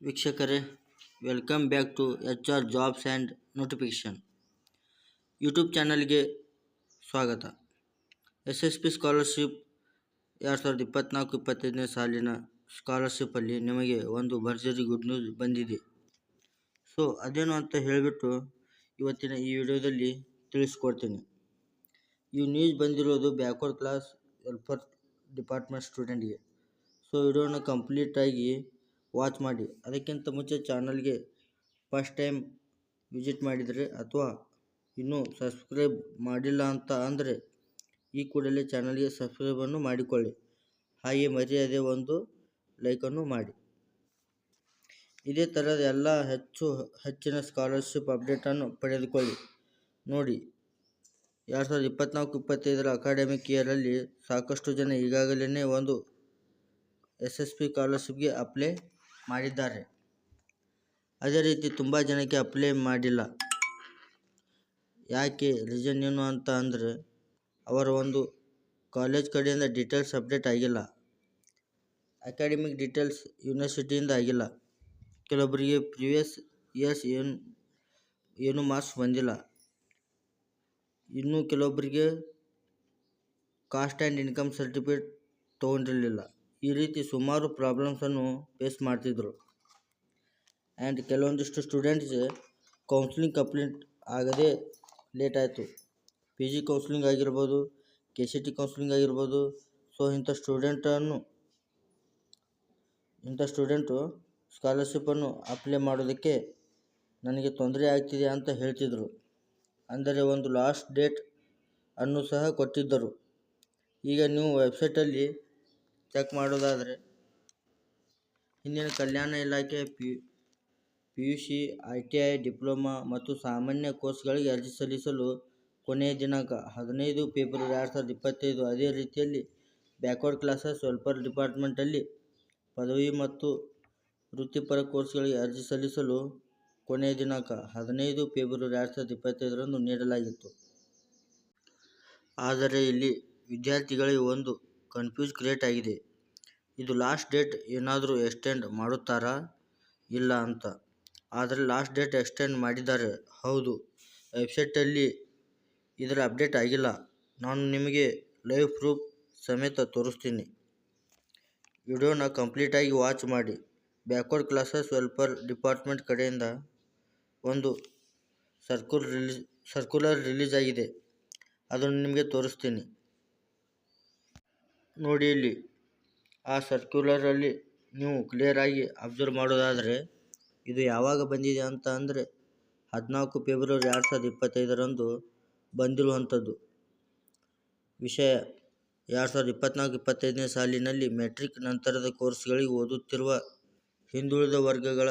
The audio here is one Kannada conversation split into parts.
ವೀಕ್ಷಕರೇ, welcome back to HR jobs and notification YouTube ಚಾನಲ್ಗೆ ಸ್ವಾಗತ. SSP ಸ್ಕಾಲರ್ಶಿಪ್ 2024-25ನೇ ಸಾಲಿನ ಸ್ಕಾಲರ್ಶಿಪ್ಪಲ್ಲಿ ನಿಮಗೆ ಒಂದು ಭರ್ಜರಿ ಗುಡ್ ನ್ಯೂಸ್ ಬಂದಿದೆ. ಸೊ ಅದೇನು ಅಂತ ಹೇಳಿಬಿಟ್ಟು ಇವತ್ತಿನ ಈ ವಿಡಿಯೋದಲ್ಲಿ ತಿಳಿಸ್ಕೊಡ್ತೀನಿ. ಈ ನ್ಯೂಸ್ ಬಂದಿರೋದು ಬ್ಯಾಕ್ವರ್ಡ್ ಕ್ಲಾಸ್ ವೆಲ್ಫೇರ್ ಡಿಪಾರ್ಟ್ಮೆಂಟ್ ಸ್ಟೂಡೆಂಟ್ಗೆ. ಸೊ ವಿಡಿಯೋನ ಕಂಪ್ಲೀಟಾಗಿ ವಾಚ್ ಮಾಡಿ. ಅದಕ್ಕಿಂತ ಮುಂಚೆ ಚಾನಲ್ಗೆ ಫಸ್ಟ್ ಟೈಮ್ ವಿಸಿಟ್ ಮಾಡಿದರೆ ಅಥವಾ ಇನ್ನೂ ಸಬ್ಸ್ಕ್ರೈಬ್ ಮಾಡಿಲ್ಲ ಅಂತ ಅಂದರೆ ಈ ಕೂಡಲೇ ಚಾನಲ್ಗೆ ಸಬ್ಸ್ಕ್ರೈಬನ್ನು ಮಾಡಿಕೊಳ್ಳಿ. ಹಾಗೆ ಮರೆಯದೆ ಒಂದು ಲೈಕನ್ನು ಮಾಡಿ. ಇದೇ ಥರದ ಎಲ್ಲ ಹೆಚ್ಚಿನ ಸ್ಕಾಲರ್ಶಿಪ್ ಅಪ್ಡೇಟನ್ನು ಪಡೆದುಕೊಳ್ಳಿ. ನೋಡಿ, 2024-25ರ ಅಕಾಡೆಮಿಕ್ ಇಯರಲ್ಲಿ ಸಾಕಷ್ಟು ಜನ ಈಗಾಗಲೇ ಒಂದು SSP ಸ್ಕಾಲರ್ಶಿಪ್ಗೆ ಅಪ್ಲೈ ಮಾಡಿದ್ದಾರೆ. ಅದೇ ರೀತಿ ತುಂಬ ಜನಕ್ಕೆ ಅಪ್ಲೈ ಮಾಡಿಲ್ಲ. ಯಾಕೆ, ರೀಸನ್ ಏನು ಅಂತ ಅಂದರೆ ಅವರ ಒಂದು ಕಾಲೇಜ್ ಕಡೆಯಿಂದ ಡೀಟೇಲ್ಸ್ ಅಪ್ಡೇಟ್ ಆಗಿಲ್ಲ, ಅಕಾಡೆಮಿಕ್ ಡೀಟೇಲ್ಸ್ ಯೂನಿವರ್ಸಿಟಿಯಿಂದ ಆಗಿಲ್ಲ, ಕೆಲವೊಬ್ಬರಿಗೆ ಪ್ರಿವಿಯಸ್ ಇಯರ್ಸ್ ಏನು ಮಾರ್ಕ್ಸ್ ಬಂದಿಲ್ಲ, ಇನ್ನು ಕೆಲವೊಬ್ಬರಿಗೆ ಕಾಸ್ಟ್ ಆ್ಯಂಡ್ ಇನ್ಕಮ್ ಸರ್ಟಿಫಿಕೇಟ್ ತೊಗೊಂಡಿರಲಿಲ್ಲ. ಈ ರೀತಿ ಸುಮಾರು ಪ್ರಾಬ್ಲಮ್ಸನ್ನು ಫೇಸ್ ಮಾಡ್ತಿದ್ರು. ಆ್ಯಂಡ್ ಕೆಲವೊಂದಿಷ್ಟು ಸ್ಟೂಡೆಂಟ್ಸ್ ಕೌನ್ಸಿಲಿಂಗ್ ಕಂಪ್ಲೀಟ್ ಆಗದೆ ಲೇಟ್ ಆಯಿತು. PG ಕೌನ್ಸಿಲಿಂಗ್ ಆಗಿರ್ಬೋದು, KCT ಕೌನ್ಸಿಲಿಂಗ್ ಆಗಿರ್ಬೋದು. ಸೊ ಇಂಥ ಸ್ಟೂಡೆಂಟು ಸ್ಕಾಲರ್ಶಿಪ್ಪನ್ನು ಅಪ್ಲೈ ಮಾಡೋದಕ್ಕೆ ನನಗೆ ತೊಂದರೆ ಆಗ್ತಿದೆ ಅಂತ ಹೇಳ್ತಿದ್ರು. ಅಂದರೆ ಒಂದು ಲಾಸ್ಟ್ ಡೇಟ್ ಅನ್ನು ಸಹ ಕೊಟ್ಟಿದ್ದರು. ಈಗ ನೀವು ವೆಬ್ಸೈಟಲ್ಲಿ ಚೆಕ್ ಮಾಡೋದಾದರೆ ಹಿಂದಿನ ಕಲ್ಯಾಣ ಇಲಾಖೆ PUC, ITI, ಡಿಪ್ಲೊಮಾ ಮತ್ತು ಸಾಮಾನ್ಯ ಕೋರ್ಸ್ಗಳಿಗೆ ಅರ್ಜಿ ಸಲ್ಲಿಸಲು ಕೊನೆಯ ದಿನಾಂಕ 15 ಫೆಬ್ರವರಿ 2025. ಅದೇ ರೀತಿಯಲ್ಲಿ ಬ್ಯಾಕ್ವರ್ಡ್ ಕ್ಲಾಸಸ್ ವೆಲ್ಫೇರ್ ಡಿಪಾರ್ಟ್ಮೆಂಟಲ್ಲಿ ಪದವಿ ಮತ್ತು ವೃತ್ತಿಪರ ಕೋರ್ಸ್ಗಳಿಗೆ ಅರ್ಜಿ ಸಲ್ಲಿಸಲು ಕೊನೆಯ ದಿನಾಂಕ 15 ಫೆಬ್ರವರಿ 2025ರಂದು ನೀಡಲಾಗಿತ್ತು. ಆದರೆ ಇಲ್ಲಿ ವಿದ್ಯಾರ್ಥಿಗಳಿಗೆ ಒಂದು ಕನ್ಫ್ಯೂಸ್ ಕ್ರಿಯೇಟ್ ಆಗಿದೆ. ಇದು ಲಾಸ್ಟ್ ಡೇಟ್ ಏನಾದರೂ ಎಕ್ಸ್ಟೆಂಡ್ ಮಾಡುತ್ತಾರಾ ಇಲ್ಲ ಅಂತ. ಆದರೆ ಲಾಸ್ಟ್ ಡೇಟ್ ಎಕ್ಸ್ಟೆಂಡ್ ಮಾಡಿದ್ದಾರೆ, ಹೌದು. ವೆಬ್ಸೈಟಲ್ಲಿ ಇದರ ಅಪ್ಡೇಟ್ ಆಗಿಲ್ಲ. ನಾನು ನಿಮಗೆ ಲೈವ್ ಪ್ರೂಫ್ ಸಮೇತ ತೋರಿಸ್ತೀನಿ. ವಿಡಿಯೋನ ಕಂಪ್ಲೀಟಾಗಿ ವಾಚ್ ಮಾಡಿ. ಬ್ಯಾಕ್ವರ್ಡ್ ಕ್ಲಾಸಸ್ ವೆಲ್ಫೇರ್ ಡಿಪಾರ್ಟ್ಮೆಂಟ್ ಕಡೆಯಿಂದ ಒಂದು ಸರ್ಕ್ಯುಲರ್ ರಿಲೀಸ್ ಆಗಿದೆ, ಅದನ್ನು ನಿಮಗೆ ತೋರಿಸ್ತೀನಿ. ನೋಡಿ, ಇಲ್ಲಿ ಆ ಸರ್ಕ್ಯುಲರಲ್ಲಿ ನೀವು ಕ್ಲಿಯರ್ ಆಗಿ ಅಬ್ಸರ್ವ್ ಮಾಡೋದಾದರೆ ಇದು ಯಾವಾಗ ಬಂದಿದೆ ಅಂತ ಅಂದರೆ 14 ಫೆಬ್ರವರಿ 2025ರಂದು ಬಂದಿರುವಂಥದ್ದು. ವಿಷಯ 2024-25ನೇ ಸಾಲಿನಲ್ಲಿ ಮೆಟ್ರಿಕ್ ನಂತರದ ಕೋರ್ಸ್ಗಳಿಗೆ ಓದುತ್ತಿರುವ ಹಿಂದುಳಿದ ವರ್ಗಗಳ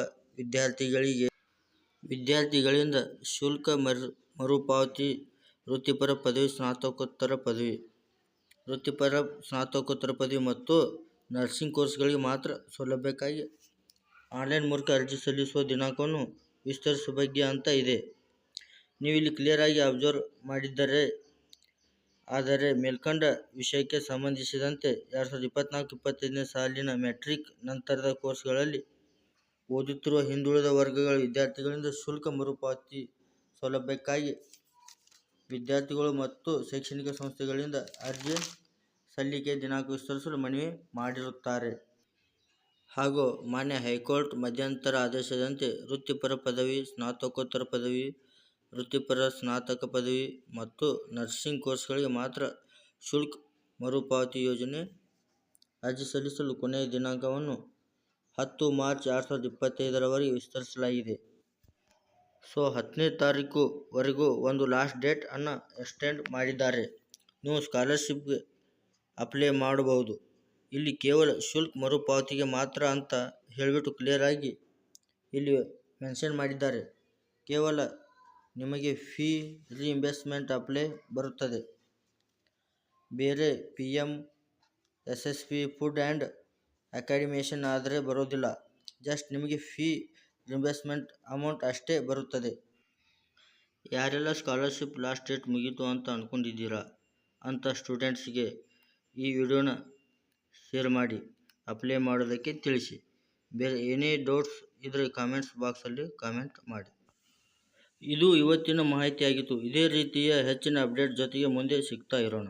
ವಿದ್ಯಾರ್ಥಿಗಳಿಂದ ಶುಲ್ಕ ಮರುಪಾವತಿ, ವೃತ್ತಿಪರ ಪದವಿ, ಸ್ನಾತಕೋತ್ತರ ಪದವಿ ಮತ್ತು ನರ್ಸಿಂಗ್ ಕೋರ್ಸ್ಗಳಿಗೆ ಮಾತ್ರ ಸೌಲಭ್ಯಕ್ಕಾಗಿ ಆನ್ಲೈನ್ ಮೂಲಕ ಅರ್ಜಿ ಸಲ್ಲಿಸುವ ದಿನಾಂಕವನ್ನು ವಿಸ್ತರಿಸುವ ಬಗ್ಗೆ ಅಂತ ಇದೆ. ನೀವು ಇಲ್ಲಿ ಕ್ಲಿಯರ್ ಆಗಿ ಅಬ್ಸರ್ವ್ ಮಾಡಿದ್ದರೆ, ಆದರೆ ಮೇಲ್ಕಂಡ ವಿಷಯಕ್ಕೆ ಸಂಬಂಧಿಸಿದಂತೆ 2024-25ನೇ ಸಾಲಿನ ಮೆಟ್ರಿಕ್ ನಂತರದ ಕೋರ್ಸ್ಗಳಲ್ಲಿ ಓದುತ್ತಿರುವ ಹಿಂದುಳಿದ ವರ್ಗಗಳ ವಿದ್ಯಾರ್ಥಿಗಳಿಂದ ಶುಲ್ಕ ಮರುಪಾವತಿ ಸೌಲಭ್ಯಕ್ಕಾಗಿ ವಿದ್ಯಾರ್ಥಿಗಳು ಮತ್ತು ಶೈಕ್ಷಣಿಕ ಸಂಸ್ಥೆಗಳಿಂದ ಅರ್ಜಿ ಸಲ್ಲಿಕೆ ದಿನಾಂಕ ವಿಸ್ತರಿಸಲು ಮನವಿ ಮಾಡಿರುತ್ತಾರೆ. ಹಾಗೂ ಮಾನ್ಯ ಹೈಕೋರ್ಟ್ ಮಧ್ಯಂತರ ಆದೇಶದಂತೆ ವೃತ್ತಿಪರ ಪದವಿ, ಸ್ನಾತಕೋತ್ತರ ಪದವಿ, ವೃತ್ತಿಪರ ಸ್ನಾತಕ ಪದವಿ ಮತ್ತು ನರ್ಸಿಂಗ್ ಕೋರ್ಸ್ಗಳಿಗೆ ಮಾತ್ರ ಶುಲ್ಕ ಮರುಪಾವತಿ ಯೋಜನೆ ಅರ್ಜಿ ಸಲ್ಲಿಸಲು ಕೊನೆಯ ದಿನಾಂಕವನ್ನು 10 ಮಾರ್ಚ್ 2025ರವರೆಗೆ ವಿಸ್ತರಿಸಲಾಗಿದೆ. ಸೊ 10ನೇ ತಾರೀಕು ವರೆಗೂ ಒಂದು ಲಾಸ್ಟ್ ಡೇಟ್ ಅನ್ನು ಎಕ್ಸ್ಟೆಂಡ್ ಮಾಡಿದ್ದಾರೆ. ನೀವು ಸ್ಕಾಲರ್ಶಿಪ್ಗೆ ಅಪ್ಲೈ ಮಾಡಬಹುದು. ಇಲ್ಲಿ ಕೇವಲ ಶುಲ್ಕ ಮರುಪಾವತಿಗೆ ಮಾತ್ರ ಅಂತ ಹೇಳಿಬಿಟ್ಟು ಕ್ಲಿಯರ್ ಆಗಿ ಇಲ್ಲಿ ಮೆನ್ಷನ್ ಮಾಡಿದ್ದಾರೆ. ಕೇವಲ ನಿಮಗೆ ಫೀ ರಿಇಂಬರ್ಸ್ಮೆಂಟ್ ಅಪ್ಲೈ ಬರುತ್ತದೆ. ಬೇರೆ PM, SSP, food and accommodation ಆದರೆ ಬರೋದಿಲ್ಲ. ಜಸ್ಟ್ ನಿಮಗೆ ಫೀ ರಿಇಂಬರ್ಸ್ಮೆಂಟ್ ಅಮೌಂಟ್ ಅಷ್ಟೇ ಬರುತ್ತದೆ. ಯಾರೆಲ್ಲ ಸ್ಕಾಲರ್ಶಿಪ್ ಲಾಸ್ಟ್ ಡೇಟ್ ಮುಗೀತು ಅಂತ ಅಂದ್ಕೊಂಡಿದ್ದೀರಾ ಅಂಥ ಸ್ಟೂಡೆಂಟ್ಸ್ಗೆ ಈ ವಿಡಿಯೋನ ಶೇರ್ ಮಾಡಿ ಅಪ್ಲೈ ಮಾಡೋದಕ್ಕೆ ತಿಳಿಸಿ. ಬೇರೆ ಏನೇ ಡೌಟ್ಸ್ ಇದರ ಕಾಮೆಂಟ್ಸ್ ಬಾಕ್ಸಲ್ಲಿ ಕಾಮೆಂಟ್ ಮಾಡಿ. ಇದು ಇವತ್ತಿನ ಮಾಹಿತಿಯಾಗಿತ್ತು. ಇದೇ ರೀತಿಯ ಹೆಚ್ಚಿನ ಅಪ್ಡೇಟ್ ಜೊತೆಗೆ ಮುಂದೆ ಸಿಗ್ತಾ ಇರೋಣ.